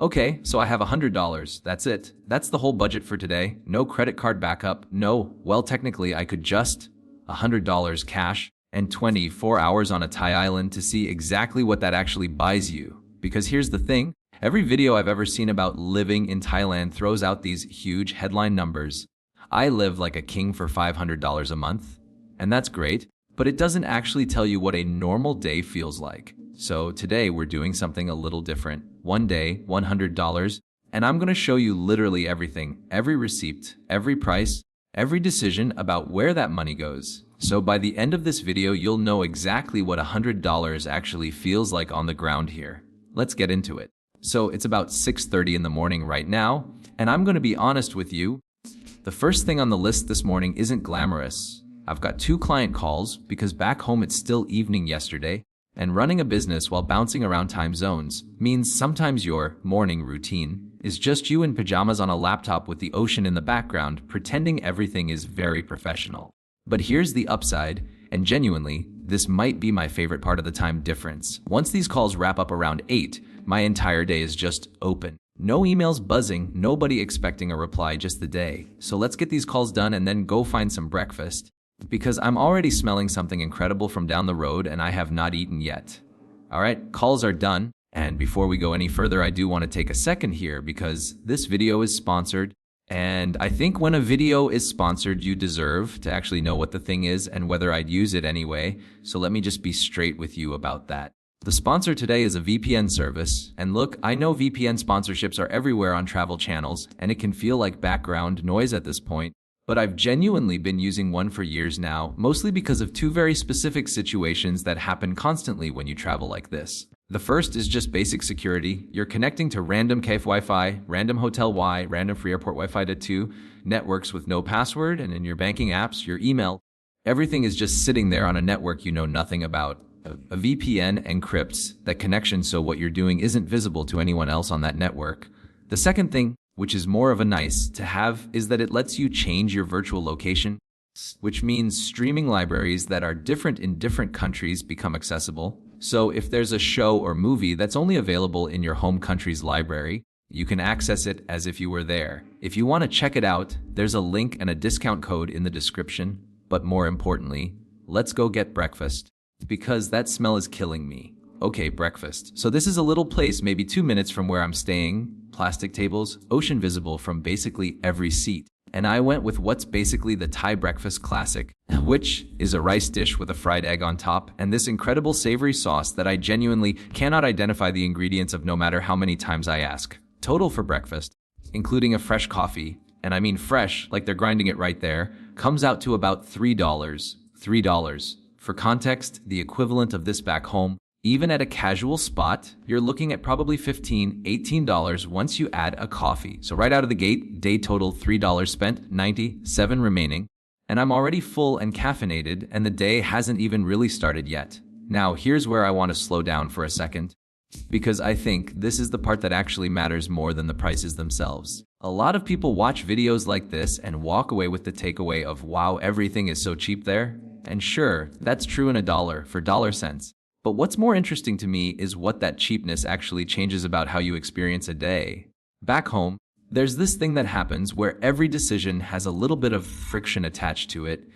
Okay, so I have $100. That's it. That's the whole budget for today. No credit card backup. No, well, technically, I could just $100 cash and 24 hours on a Thai island to see exactly what that actually buys you. Because here's the thing, every video I've ever seen about living in Thailand throws out these huge headline numbers. I live like a king for $500 a month, and that's great, but it doesn't actually tell you what a normal day feels like. So today we're doing something a little different. One day, $100, and I'm going to show you literally everything, every receipt, every price, every decision about where that money goes. So by the end of this video, you'll know exactly what $100 actually feels like on the ground here. Let's get into it. So it's about 6:30 in the morning right now, and I'm going to be honest with you. The first thing on the list this morning isn't glamorous. I've got 2 client calls because back home it's still evening yesterday, and running a business while bouncing around time zones means sometimes your morning routine is just you in pajamas on a laptop with the ocean in the background, pretending everything is very professional. But here's the upside, and genuinely, this might be my favorite part of the time difference. Once these calls wrap up around 8, my entire day is just open. No emails buzzing, nobody expecting a reply, just the day. So let's get these calls done and then go find some breakfast, because I'm already smelling something incredible from down the road and I have not eaten yet. All right, calls are done. And before we go any further, I do want to take a second here because this video is sponsored. And I think when a video is sponsored, you deserve to actually know what the thing is and whether I'd use it anyway. So let me just be straight with you about that. The sponsor today is a VPN service. And look, I know VPN sponsorships are everywhere on travel channels, and it can feel like background noise at this point. But I've genuinely been using one for years now, mostly because of 2 very specific situations that happen constantly when you travel like this. The first is just basic security. You're connecting to random cave Wi-Fi, random hotel Wi, random free airport Wi-Fi to 2 networks with no password, and in your banking apps, your email, everything is just sitting there on a network you know nothing about. A VPN encrypts that connection so what you're doing isn't visible to anyone else on that network. The second thing, which is more of a nice to have, is that it lets you change your virtual location, which means streaming libraries that are different in different countries become accessible. So if there's a show or movie that's only available in your home country's library, you can access it as if you were there. If you want to check it out, there's a link and a discount code in the description. But more importantly, let's go get breakfast, because that smell is killing me. Okay, breakfast. So this is a little place maybe 2 minutes from where I'm staying. Plastic tables, ocean visible from basically every seat. And I went with what's basically the Thai breakfast classic, which is a rice dish with a fried egg on top and this incredible savory sauce that I genuinely cannot identify the ingredients of no matter how many times I ask. Total for breakfast, including a fresh coffee, and I mean fresh, like they're grinding it right there, comes out to about $3. $3. For context, the equivalent of this back home, even at a casual spot, you're looking at probably $15, $18 once you add a coffee. So right out of the gate, day total $3 spent, 97 remaining. And I'm already full and caffeinated, and the day hasn't even really started yet. Now, here's where I want to slow down for a second, because I think this is the part that actually matters more than the prices themselves. A lot of people watch videos like this and walk away with the takeaway of, wow, everything is so cheap there. And sure, that's true in a dollar for dollar cents. But what's more interesting to me is what that cheapness actually changes about how you experience a day. Back home, there's this thing that happens where every decision has a little bit of friction attached to it.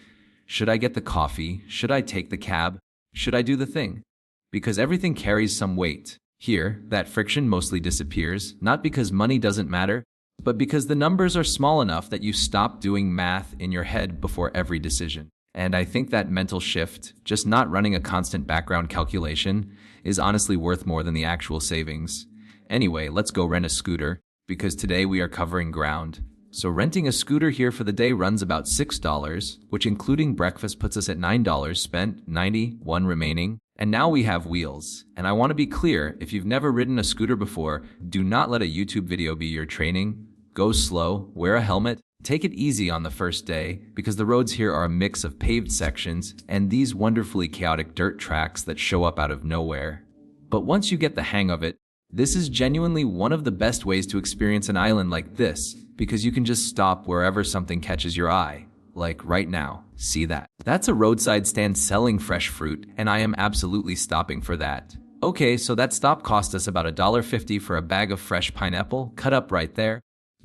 Should I get the coffee? Should I take the cab? Should I do the thing? Because everything carries some weight. Here, that friction mostly disappears, not because money doesn't matter, but because the numbers are small enough that you stop doing math in your head before every decision. And I think that mental shift, just not running a constant background calculation, is honestly worth more than the actual savings. Anyway, let's go rent a scooter, because today we are covering ground. So renting a scooter here for the day runs about $6, which including breakfast puts us at $9 spent, 91 remaining. And now we have wheels. And I want to be clear, if you've never ridden a scooter before, do not let a YouTube video be your training. Go slow, wear a helmet, take it easy on the first day, because the roads here are a mix of paved sections and these wonderfully chaotic dirt tracks that show up out of nowhere. But once you get the hang of it, this is genuinely one of the best ways to experience an island like this, because you can just stop wherever something catches your eye. Like right now, see that? That's a roadside stand selling fresh fruit, and I am absolutely stopping for that. Okay, so that stop cost us about $1.50 for a bag of fresh pineapple, cut up right there.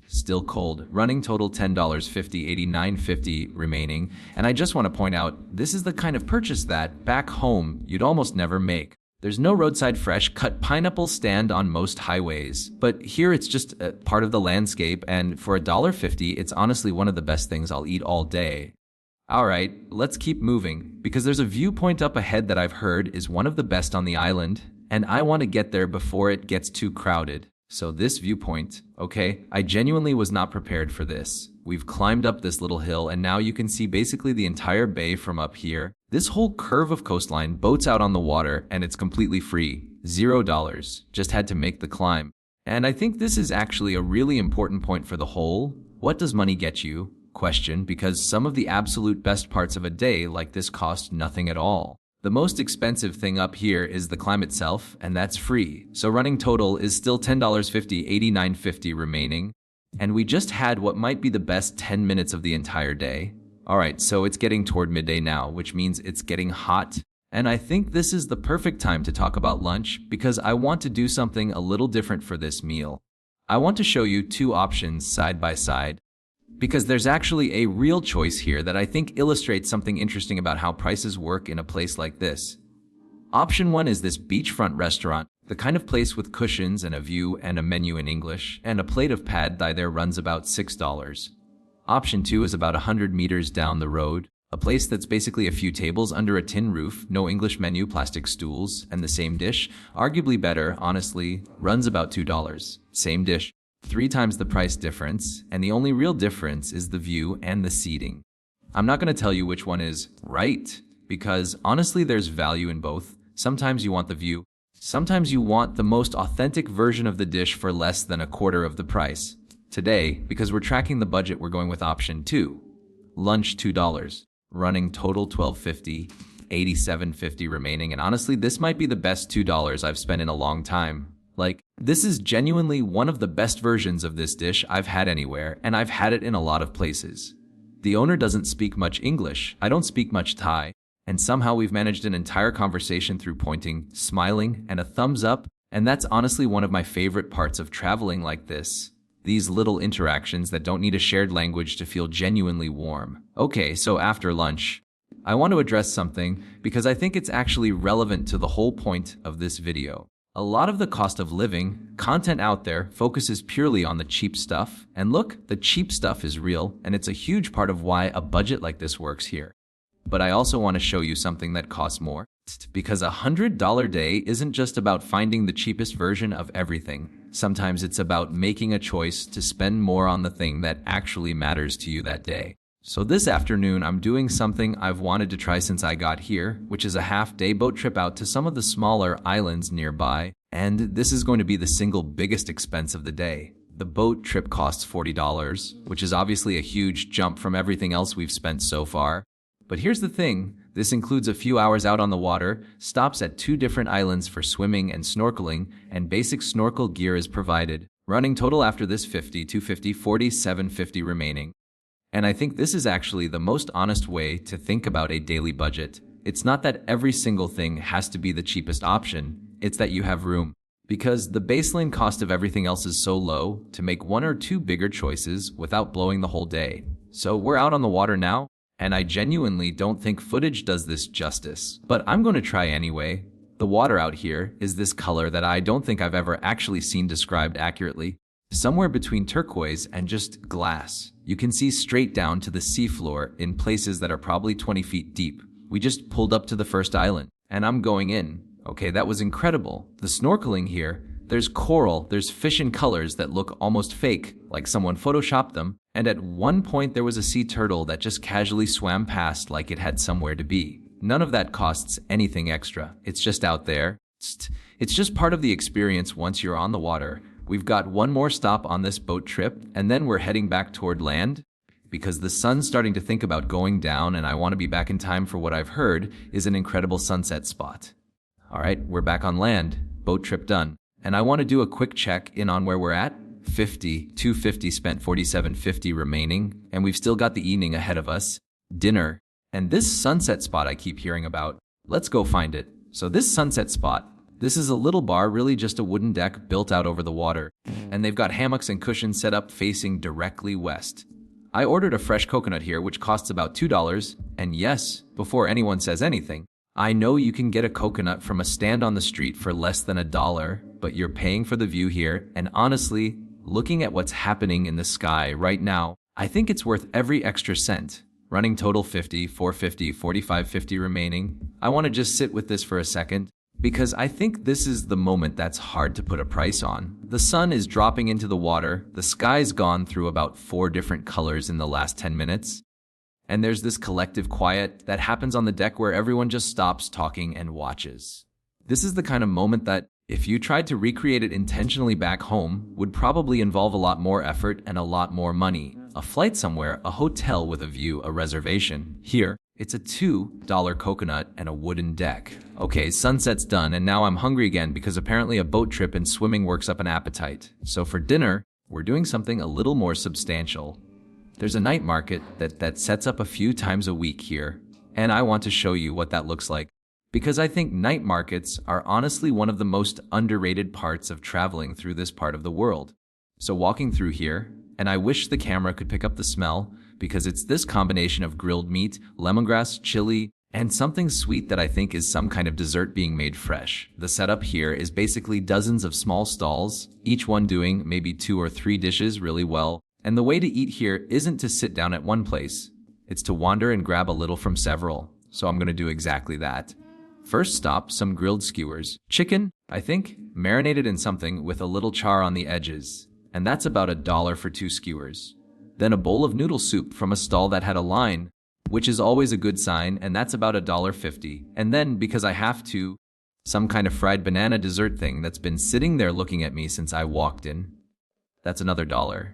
Still cold. Running total $10.50, $89.50 remaining. And I just want to point out, this is the kind of purchase that, back home, you'd almost never make. There's no roadside fresh cut pineapple stand on most highways, but here it's just a part of the landscape, and for $1.50, it's honestly one of the best things I'll eat all day. Alright, let's keep moving, because there's a viewpoint up ahead that I've heard is one of the best on the island, and I want to get there before it gets too crowded. So this viewpoint, okay, I genuinely was not prepared for this. We've climbed up this little hill and now you can see basically the entire bay from up here. This whole curve of coastline boats out on the water and it's completely free. $0. Just had to make the climb. And I think this is actually a really important point for the whole "what does money get you?" question, because some of the absolute best parts of a day like this cost nothing at all. The most expensive thing up here is the climb itself, and that's free. So running total is still $10.50, $89.50 remaining. And we just had what might be the best 10 minutes of the entire day. Alright, so it's getting toward midday now, which means it's getting hot. And I think this is the perfect time to talk about lunch, because I want to do something a little different for this meal. I want to show you two options side by side, because there's actually a real choice here that I think illustrates something interesting about how prices work in a place like this. Option 1 is this beachfront restaurant, the kind of place with cushions and a view and a menu in English, and a plate of pad thai there runs about $6. Option 2 is about 100 meters down the road, a place that's basically a few tables under a tin roof, no English menu, plastic stools, and the same dish, arguably better, honestly, runs about $2. Same dish. 3 times the price difference, and the only real difference is the view and the seating. I'm not going to tell you which one is right, because honestly there's value in both. Sometimes you want the view, sometimes you want the most authentic version of the dish for less than a quarter of the price. Today, because we're tracking the budget, we're going with option 2. Lunch $2, running total $12.50, $87.50 remaining, and honestly this might be the best $2 I've spent in a long time. Like, this is genuinely one of the best versions of this dish I've had anywhere, and I've had it in a lot of places. The owner doesn't speak much English, I don't speak much Thai, and somehow we've managed an entire conversation through pointing, smiling, and a thumbs up, and that's honestly one of my favorite parts of traveling like this. These little interactions that don't need a shared language to feel genuinely warm. Okay, so after lunch, I want to address something because I think it's actually relevant to the whole point of this video. A lot of the cost of living content out there focuses purely on the cheap stuff. And look, the cheap stuff is real, and it's a huge part of why a budget like this works here. But I also want to show you something that costs more. Because a $100 day isn't just about finding the cheapest version of everything. Sometimes it's about making a choice to spend more on the thing that actually matters to you that day. So this afternoon, I'm doing something I've wanted to try since I got here, which is a half-day boat trip out to some of the smaller islands nearby, and this is going to be the single biggest expense of the day. The boat trip costs $40, which is obviously a huge jump from everything else we've spent so far. But here's the thing, this includes a few hours out on the water, stops at 2 different islands for swimming and snorkeling, and basic snorkel gear is provided. Running total after this $50, $250, $40, $750 remaining. And I think this is actually the most honest way to think about a daily budget. It's not that every single thing has to be the cheapest option, it's that you have room. Because the baseline cost of everything else is so low to make 1 or 2 bigger choices without blowing the whole day. So we're out on the water now, and I genuinely don't think footage does this justice. But I'm going to try anyway. The water out here is this color that I don't think I've ever actually seen described accurately. Somewhere between turquoise and just glass. You can see straight down to the seafloor in places that are probably 20 feet deep. We just pulled up to the first island, and I'm going in. Okay, that was incredible. The snorkeling here, there's coral, there's fish in colors that look almost fake, like someone photoshopped them, and at one point there was a sea turtle that just casually swam past like it had somewhere to be. None of that costs anything extra. It's just out there. It's just part of the experience once you're on the water. We've got one more stop on this boat trip, and then we're heading back toward land because the sun's starting to think about going down, and I want to be back in time for what I've heard is an incredible sunset spot. All right, we're back on land. Boat trip done. And I want to do a quick check in on where we're at. $250 spent, $47.50 remaining, and we've still got the evening ahead of us. Dinner. And this sunset spot I keep hearing about, let's go find it. So this sunset spot, This is a little bar, really just a wooden deck built out over the water, and they've got hammocks and cushions set up facing directly west. I ordered a fresh coconut here, which costs about $2, and yes, before anyone says anything, I know you can get a coconut from a stand on the street for less than $1, but you're paying for the view here, and honestly, looking at what's happening in the sky right now, I think it's worth every extra cent. Running total 50, 450, 45.50 remaining. I want to just sit with this for a second, because I think this is the moment that's hard to put a price on. The sun is dropping into the water, the sky's gone through about 4 different colors in the last 10 minutes, and there's this collective quiet that happens on the deck where everyone just stops talking and watches. This is the kind of moment that, if you tried to recreate it intentionally back home, would probably involve a lot more effort and a lot more money. A flight somewhere, a hotel with a view, a reservation. Here, it's a $2 coconut and a wooden deck. Okay, sunset's done, and now I'm hungry again because apparently a boat trip and swimming works up an appetite. So for dinner, we're doing something a little more substantial. There's a night market that sets up a few times a week here, and I want to show you what that looks like. Because I think night markets are honestly one of the most underrated parts of traveling through this part of the world. So walking through here, and I wish the camera could pick up the smell, because it's this combination of grilled meat, lemongrass, chili, and something sweet that I think is some kind of dessert being made fresh. The setup here is basically dozens of small stalls, each one doing maybe 2 or 3 dishes really well. And the way to eat here isn't to sit down at one place. It's to wander and grab a little from several. So I'm going to do exactly that. First stop, some grilled skewers. Chicken, I think, marinated in something with a little char on the edges. And that's about $1 for 2 skewers. Then a bowl of noodle soup from a stall that had a line, which is always a good sign, and that's about $1.50. And then, because I have to, some kind of fried banana dessert thing that's been sitting there looking at me since I walked in. That's another $1.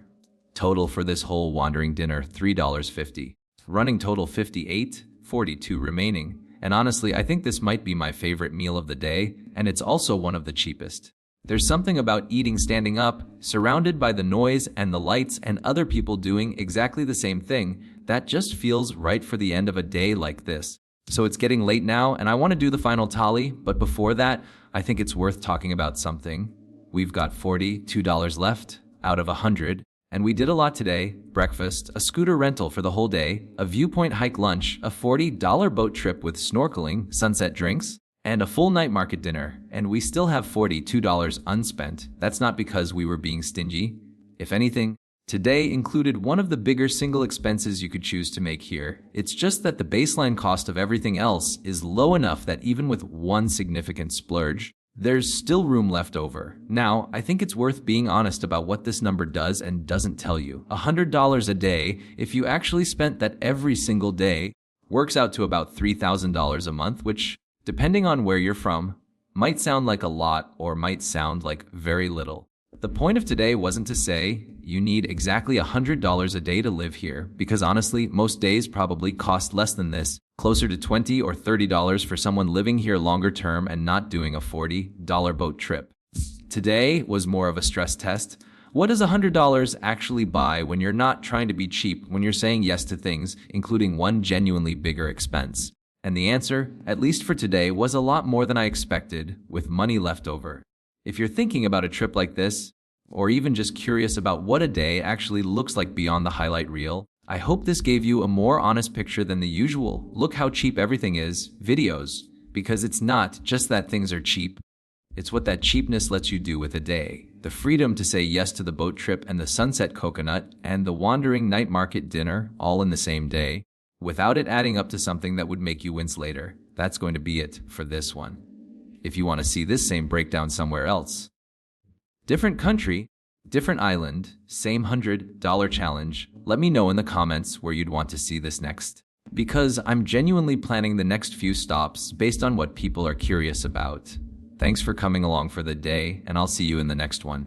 Total for this whole wandering dinner, $3.50. Running total $58.42 remaining. And honestly, I think this might be my favorite meal of the day, and it's also one of the cheapest. There's something about eating standing up, surrounded by the noise and the lights and other people doing exactly the same thing, that just feels right for the end of a day like this. So it's getting late now, and I want to do the final tally, but before that, I think it's worth talking about something. We've got $42 left out of 100. And we did a lot today: breakfast, a scooter rental for the whole day, a viewpoint hike lunch, a $40 boat trip with snorkeling, sunset drinks, and a full night market dinner. And we still have $42 unspent. That's not because we were being stingy. If anything, today included one of the bigger single expenses you could choose to make here. It's just that the baseline cost of everything else is low enough that even with one significant splurge, there's still room left over. Now, I think it's worth being honest about what this number does and doesn't tell you. $100 a day, if you actually spent that every single day, works out to about $3,000 a month, which, depending on where you're from, might sound like a lot or might sound like very little. The point of today wasn't to say you need exactly $100 a day to live here, because honestly, most days probably cost less than this, closer to $20 or $30 for someone living here longer term and not doing a $40 boat trip. Today was more of a stress test. What does $100 actually buy when you're not trying to be cheap, when you're saying yes to things, including one genuinely bigger expense? And the answer, at least for today, was a lot more than I expected, with money left over. If you're thinking about a trip like this, or even just curious about what a day actually looks like beyond the highlight reel, I hope this gave you a more honest picture than the usual "look how cheap everything is" videos, because it's not just that things are cheap, it's what that cheapness lets you do with a day. The freedom to say yes to the boat trip and the sunset coconut and the wandering night market dinner all in the same day, without it adding up to something that would make you wince later. That's going to be it for this one. If you want to see this same breakdown somewhere else, different country, different island, same $100 challenge, let me know in the comments where you'd want to see this next. Because I'm genuinely planning the next few stops based on what people are curious about. Thanks for coming along for the day, and I'll see you in the next one.